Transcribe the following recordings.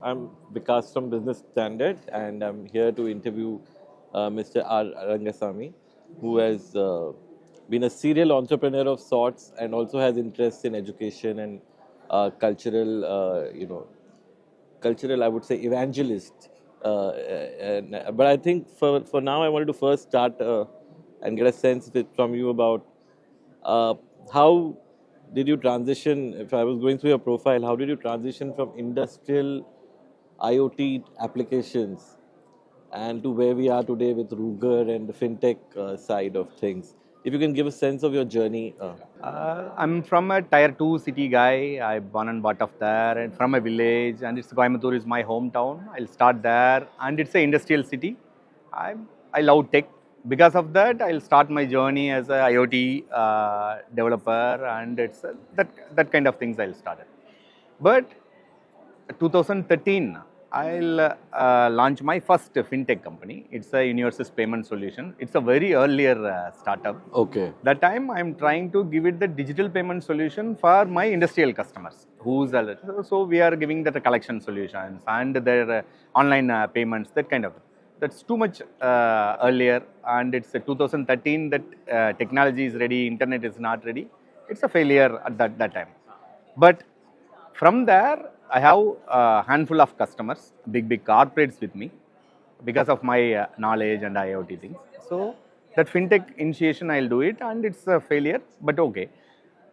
I'm Vikas from Business Standard, and I'm here to interview Mr. Arangasamy, who has been a serial entrepreneur of sorts and also has interests in education and cultural, cultural, I would say, evangelist. But I think for now, I wanted to first start and get a sense from you about uh, how did you transition? If I was going through your profile, how did you transition from industrial IoT applications and to where we are today with RUGR and the fintech side of things? If you can give a sense of your journey. I'm from a tier 2 city guy. I born and brought up there and from a village, and it's Coimbatore is my hometown. I'll start there, and it's an industrial city. I love tech. Because of that, I'll start my journey as a IoT developer, and it's that kind of things I'll start it. But 2013, I'll launch my first fintech company. It's a Universe's payment solution. It's a very earlier startup. Okay. That time, I'm trying to give it the digital payment solution for my industrial customers. So we are giving that collection solutions and their online payments, that kind of. That's too much earlier, and it's 2013 that technology is ready, internet is not ready. It's a failure at that time. But from there, I have a handful of customers, big corporates with me because of my knowledge and IoT things. So that fintech initiation, I'll do it, and it's a failure, but okay.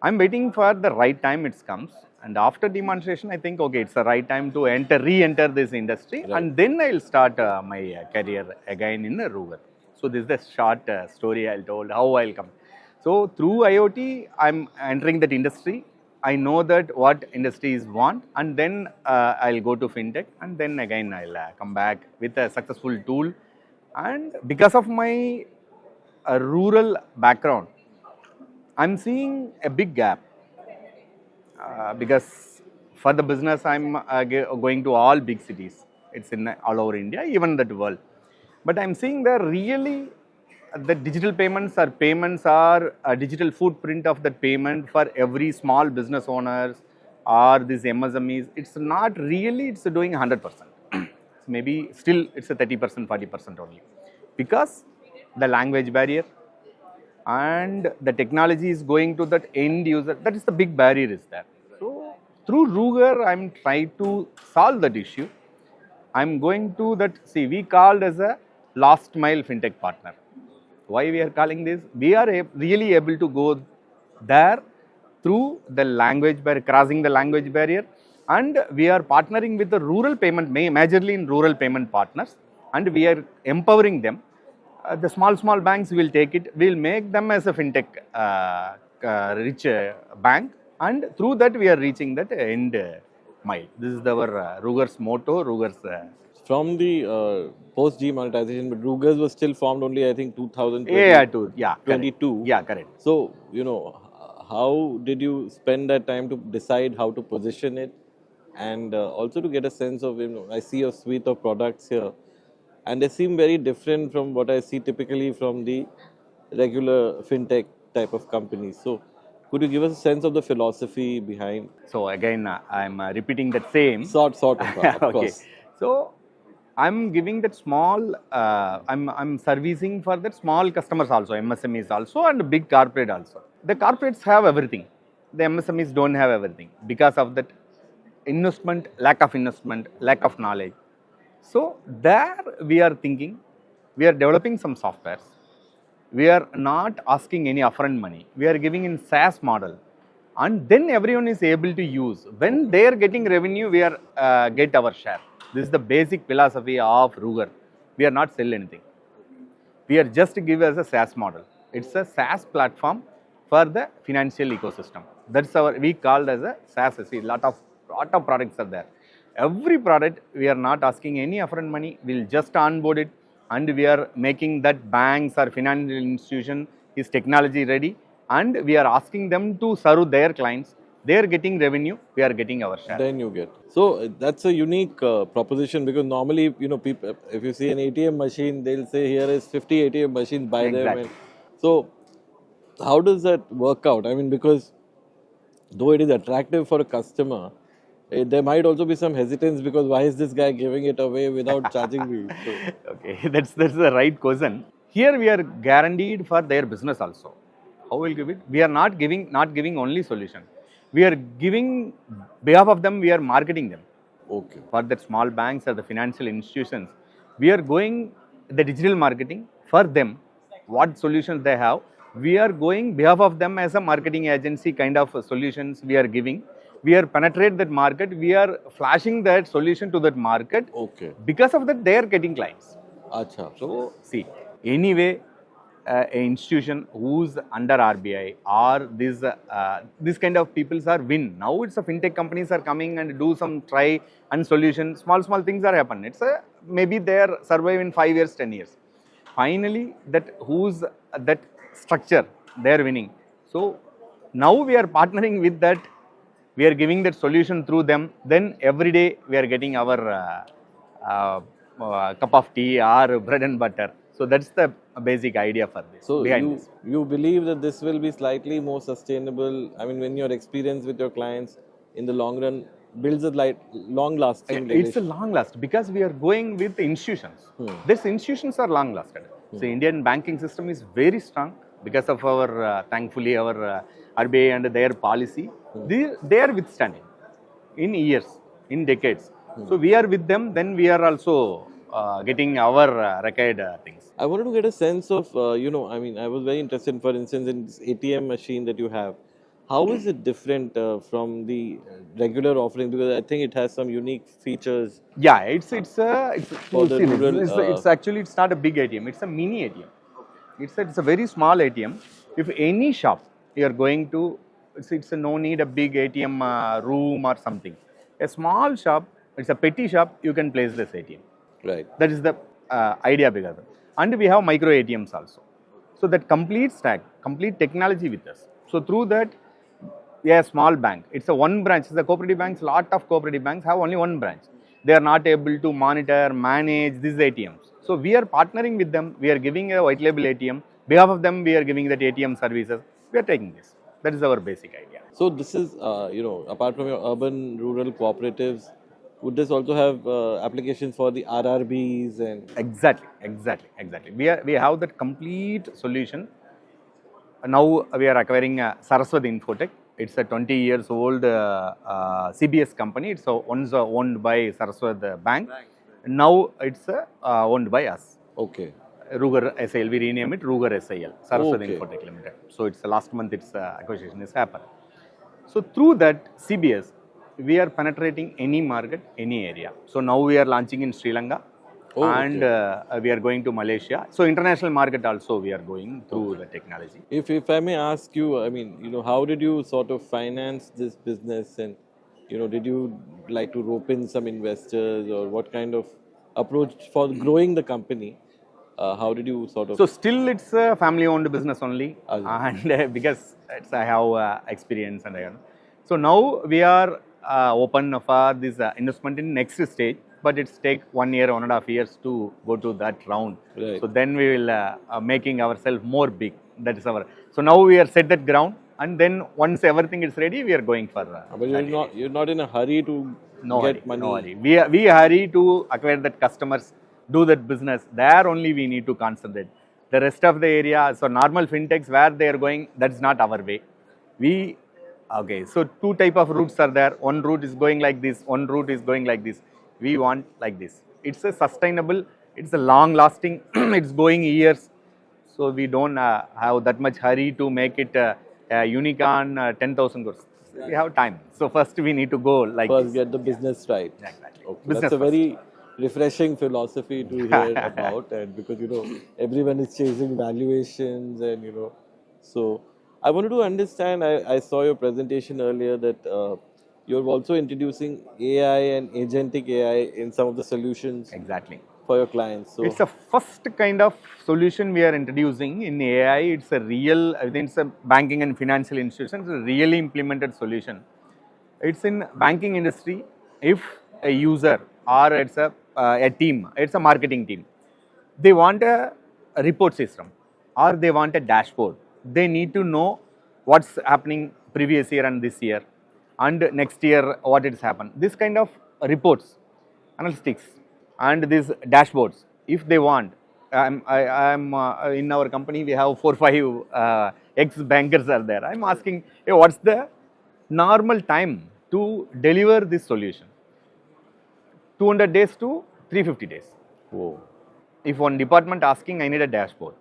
I'm waiting for the right time it comes, and after demonstration, I think okay, it's the right time to re-enter this industry, Right. and then I'll start my career again in RUGR. So this is the short story I'll told how I'll come. So through IoT, I'm entering that industry. I know that what industries want, and then I'll go to fintech, and then again I'll come back with a successful tool. And because of my rural background, I'm seeing a big gap because for the business I'm going to all big cities. It's in all over India, even that world. But I'm seeing the really the digital payments are a digital footprint of that payment for every small business owners or these MSMEs. It's not really it's doing 100%. Maybe still it's a 30%, 40% only because the language barrier and the technology is going to that end user. That is the big barrier is there. So through RUGR, I'm trying to solve that issue. I'm going to that, see, we called as a last mile fintech partner. Why we are calling this? We are really able to go there through the language barrier, crossing the language barrier, and we are partnering with the rural payment, majorly in rural payment partners, and we are empowering them. The small banks will take it, we'll make them as a fintech rich bank, and through that we are reaching that end mile. This is our RUGR's motto, RUGR's. From the post demonetization, but RUGRs was still formed only, I think, 2022. Yeah, correct. Yeah, correct. So, how did you spend that time to decide how to position it and also to get a sense of, I see a suite of products here and they seem very different from what I see typically from the regular fintech type of companies. So, could you give us a sense of the philosophy behind? So again, I'm repeating that same. Sort of Okay. course. So I'm giving that small. I'm servicing for that small customers also, MSMEs also, and big corporate also. The corporates have everything. The MSMEs don't have everything because of that investment, lack of knowledge. So there we are thinking, we are developing some softwares. We are not asking any upfront money. We are giving in SaaS model, and then everyone is able to use. When they are getting revenue, we are get our share. This is the basic philosophy of RUGR. We are not sell anything. We are just give as a SaaS model. It's a SaaS platform for the financial ecosystem. That's our we called as a SaaS. See, lot of products are there. Every product we are not asking any upfront money. We'll just onboard it, and we are making that banks or financial institution is technology ready, and we are asking them to serve their clients. They are getting revenue, we are getting our share. Then you get. So that's a unique proposition because normally, people, if you see an ATM machine, they'll say here is 50 ATM machines, buy them. Exactly. And so how does that work out? I mean, because though it is attractive for a customer, there might also be some hesitance because why is this guy giving it away without charging me? So, Okay, that's the right question. Here we are guaranteed for their business also. How will give it? We are not giving only solution. We are giving behalf of them. We are marketing them okay. for the small banks or the financial institutions. We are going the digital marketing for them. What solutions they have, we are going behalf of them as a marketing agency kind of solutions we are giving. We are penetrate that market. We are flashing that solution to that market. Okay. Because of that, they are getting clients. Acha. So see, anyway, a institution who's under RBI or this kind of peoples are win. Now it's a fintech companies are coming and do some try and solution. Small things are happen. It's a maybe they are survive in 5 years, 10 years. Finally, that who's that structure they are winning. So now we are partnering with that. We are giving that solution through them. Then every day we are getting our cup of tea or bread and butter. So that's the basic idea for this. So behind this. you believe that this will be slightly more sustainable? I mean, when your experience with your clients in the long run builds a long lasting It's a long last because we are going with institutions. These institutions are long lasted. So Indian banking system is very strong because of our thankfully our RBI and their policy. They are withstanding in years, in decades. So we are with them. Then we are also getting our required things. I wanted to get a sense of, I mean, I was very interested, for instance, in this ATM machine that you have. How is it different from the regular offering? Because I think it has some unique features. Yeah, it's For the rural, it's actually it's not a big ATM. It's a mini ATM. It's a very small ATM. If any shop you are going to, it's a no need a big ATM room or something. A small shop, it's a petty shop. You can place this ATM. Right. That is the idea behind it. And we have micro ATMs also. So that complete stack, complete technology with us. So through that, we are a small bank. It's a one branch. The cooperative banks, lot of cooperative banks have only one branch. They are not able to monitor, manage these ATMs. So we are partnering with them. We are giving a white label ATM. Behalf of them, we are giving that ATM services. We are taking this. That is our basic idea. So this is, apart from your urban rural cooperatives, would this also have applications for the RRBs and? Exactly. We have that complete solution. Now we are acquiring Saraswat Infotech. It's a 20 years old CBS company. It's once owned by Saraswat Bank. Now it's owned by us. Okay. RUGR SIL. We rename it RUGR SIL. Saraswat Okay. Infotech Limited. So it's last month its acquisition has happened. So through that CBS, we are penetrating any market, any area. So now we are launching in Sri Lanka. Oh, And we are going to Malaysia. So international market also we are going through the technology. If I may ask you, I mean, how did you sort of finance this business, and did you like to rope in some investors, or what kind of approach for growing the company? How did you sort of? So still it's a family-owned business only, Okay. and because I have experience and so now we are open for this investment in next stage. But it's take 1 year, 1.5 years to go to that round. Right. So then we will making ourselves more big. That is our. So now we are set that ground, and then once everything is ready, we are going for. But you're not in a hurry to get money. No hurry. We hurry to acquire that customers, do that business. There only we need to concentrate. The rest of the area, so normal fintechs where they are going, that's not our way. Okay. So two type of routes are there. One route is going like this. One route is going like this. We want like this. It's a sustainable, it's a long lasting, it's going years. So we don't have that much hurry to make it a unicorn 10,000 crores. We have time. So first we need to go like First, this. get the business right. Exactly. Okay. Business That's a first. very refreshing philosophy to hear about, and because everyone is chasing valuations, and so I wanted to understand. I saw your presentation earlier that you're also introducing AI and agentic AI in some of the solutions Exactly. for your clients. So It's a first kind of solution we are introducing in AI. It's a real, I think it's a banking and financial institutions, a really implemented solution. It's in banking industry. If a user or it's a team, it's a marketing team, they want a report system or they want a dashboard. They need to know what's happening previous year and this year. and next year what has happened. This kind of reports, analytics, and these dashboards, if they want. I'm in our company, we have 4-5 ex-bankers are there. I'm asking, hey, what's the normal time to deliver this solution? 200 days to 350 days. Whoa. If one department asking, I need a dashboard,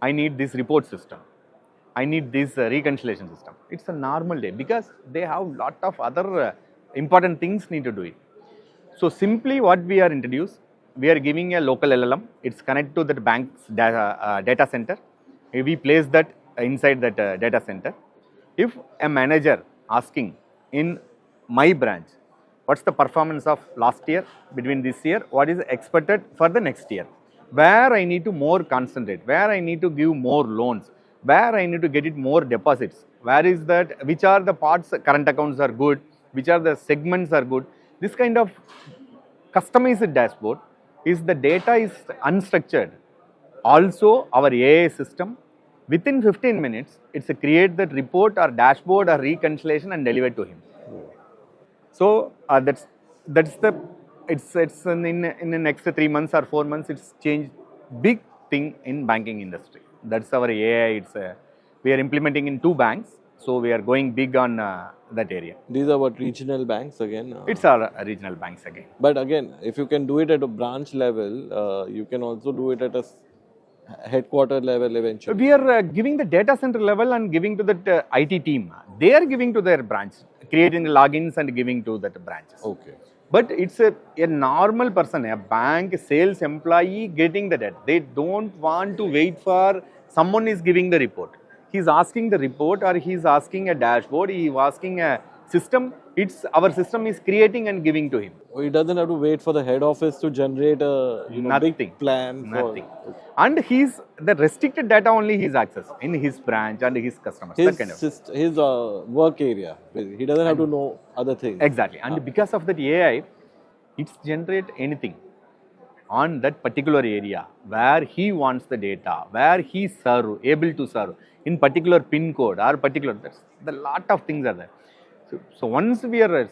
I need this report system, I need this reconciliation system. It's a normal day because they have lot of other important things need to do it. So simply what we are introduced, we are giving a local LLM. It's connected to that bank's data center. We place that inside that data center. If a manager asking in my branch, what's the performance of last year between this year, what is expected for the next year, where I need to more concentrate, where I need to give more loans, where I need to get it more deposits, where is that, which are the parts, current accounts are good, which are the segments are good. This kind of customized dashboard is the data is unstructured. Also our AI system, within 15 minutes, it's a create that report or dashboard or reconciliation and deliver to him. So that's the, it's in the next 3 months or 4 months, it's changed big thing in banking industry. That's our AI. We are implementing in 2 banks, so we are going big on that area. These are what, regional banks again? It's our regional banks again. But again, if you can do it at a branch level, you can also do it at a headquarter level eventually. We are giving the data center level and giving to that IT team. They are giving to their branch, creating logins and giving to that branches. Okay. But it's a normal person, a bank sales employee getting the data. They don't want to wait for someone is giving the report. He's asking the report or he's asking a dashboard, he's asking a system. It's our system is creating and giving to him. He doesn't have to wait for the head office to generate a big plan. Nothing. And he's the restricted data only he's access in his branch and his customers. His work area. He doesn't have to know other things. Exactly. And because of that AI, it's generate anything on that particular area where he wants the data, where he able to serve in particular pin code or particular, that's the lot of things are there. So once we are,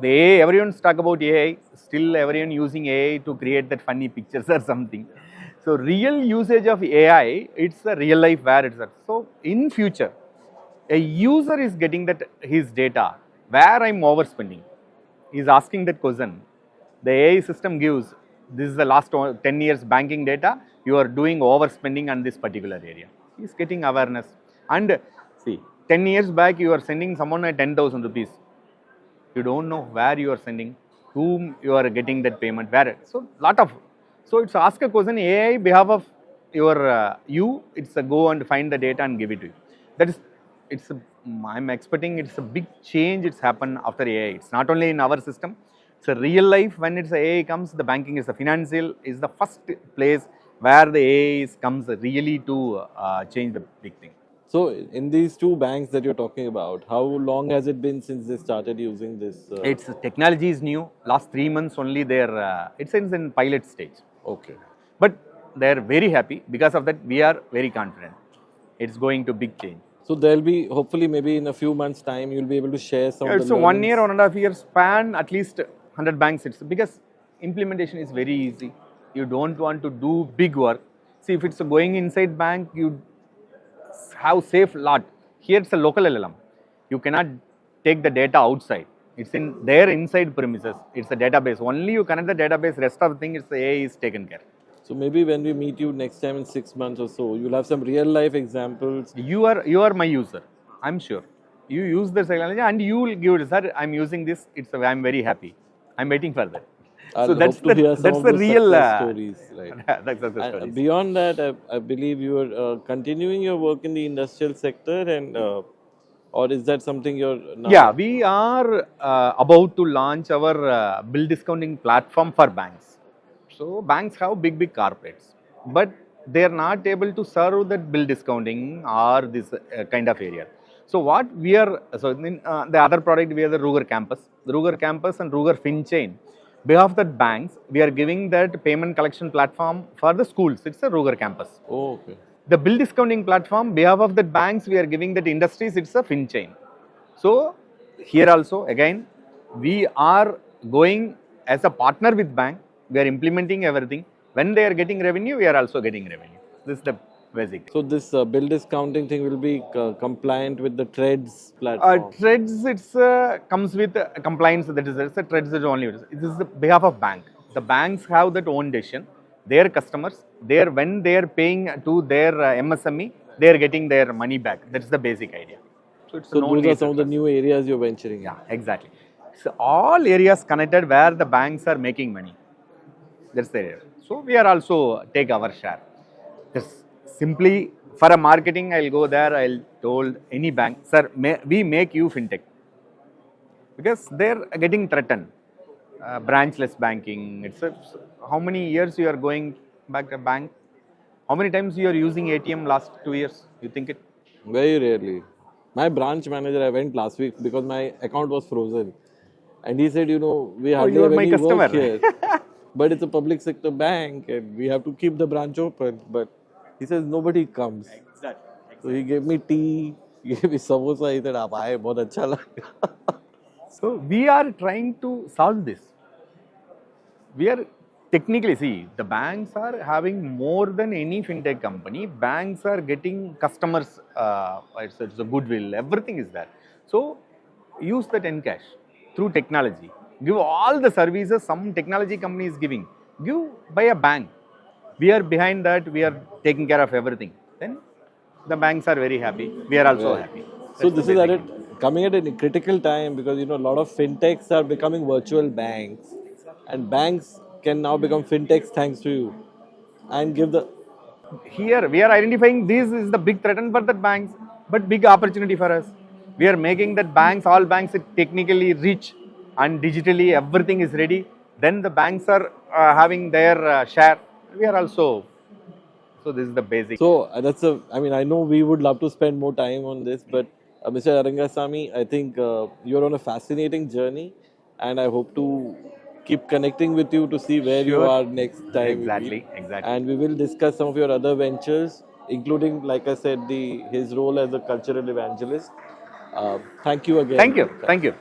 everyone's talk about AI, still everyone using AI to create that funny pictures or something. So real usage of AI, it's a real life where it's at. So in future, a user is getting that his data, where I'm overspending. He's asking that question. The AI system gives, this is the last 10 years banking data, you are doing overspending on this particular area. He's getting awareness. And see, 10 years back, you are sending someone 10,000 rupees. You don't know where you are sending, whom you are getting that payment, where. So, so it's ask a question, AI behalf of your it's a go and find the data and give it to you. I'm expecting it's a big change it's happened after AI. It's not only in our system, it's a real life. When it's AI comes, the banking is the financial is the first place where the AI comes really to change the big thing. So in these 2 banks that you're talking about, how long has it been since they started using this? It's technology is new. Last 3 months only it's in pilot stage. Okay. But they're very happy. Because of that, we are very confident. It's going to big change. So there'll be, hopefully maybe in a few months time, you'll be able to share some of the So 1 year, 1.5 year span, at least 100 banks. It's because implementation is very easy. You don't want to do big work. See, if it's going inside bank, you have safe lot. Here it's a local LLM. You cannot take the data outside. It's in their inside premises. It's a database. Only you connect the database, rest of the thing, it's the AI is taken care. So maybe when we meet you next time in 6 months or so, you'll have some real life examples. You are my user, I'm sure. You use this technology and you will give it, sir, I'm using this, I'm very happy. I'm waiting for that. I'll so that's the real stories, right? That's the stories. Beyond that, I believe you are continuing your work in the industrial sector, and or is that something you're now? Yeah, we are about to launch our bill discounting platform for banks. So banks have big corporates, but they are not able to serve that bill discounting or this kind of area. So what we are, in the other product, we have the RUGR campus. The RUGR campus and RUGR FinChain. Behalf of that banks, we are giving that payment collection platform for the schools. It's a RUGR campus. Oh, okay. The bill discounting platform, behalf of that banks, we are giving that industries. It's a FinChain. So here also again, we are going as a partner with bank. We are implementing everything. When they are getting revenue, we are also getting revenue. This is the basic. So this bill discounting thing will be compliant with the TREADS platform. TREADS, it's comes with compliance. That is, it's a TREADS is only. This is the behalf of bank. The banks have that own decision. Their customers, when they are paying to their MSME, they are getting their money back. That's the basic idea. So it's So those are some of the new areas you're venturing in. Yeah, exactly. So all areas connected where the banks are making money. That's the area. So we are also take our share. Just simply for a marketing, I'll go there. I'll told any bank, sir, we make you fintech because they're getting threatened. Branchless banking. It's how many years you are going back to bank? How many times you are using ATM last 2 years? You think it? Very rarely. My branch manager, I went last week because my account was frozen. And he said, we hardly you are have my any customer. work here. But it's a public sector bank and we have to keep the branch open. But he says nobody comes. Exactly. So he gave me tea, he gave me samosa. He said, "Aap aaye, bahut acha laga." So we are trying to solve this. We are technically, see, the banks are having more than any fintech company. Banks are getting customers, it's a goodwill, everything is there. So use that Encash through technology. Give all the services some technology company is giving. Give by a bank. We are behind that, we are taking care of everything. Then the banks are very happy. We are also happy. So That's this the is basic. coming at a critical time because a lot of fintechs are becoming virtual banks, and banks can now become fintechs thanks to you, and give the. Here we are identifying this is the big threat for that banks, but big opportunity for us. We are making that banks, all banks technically rich and digitally everything is ready. Then the banks are having their share. We are also. So this is the basic. So I know we would love to spend more time on this, but Mr. Arangasamy, I think you're on a fascinating journey, and I hope to keep connecting with you to see where you Sure. are next time. Exactly. And we will discuss some of your other ventures, including, like I said, his role as a cultural evangelist. Thank you again. Thank you. Thank you.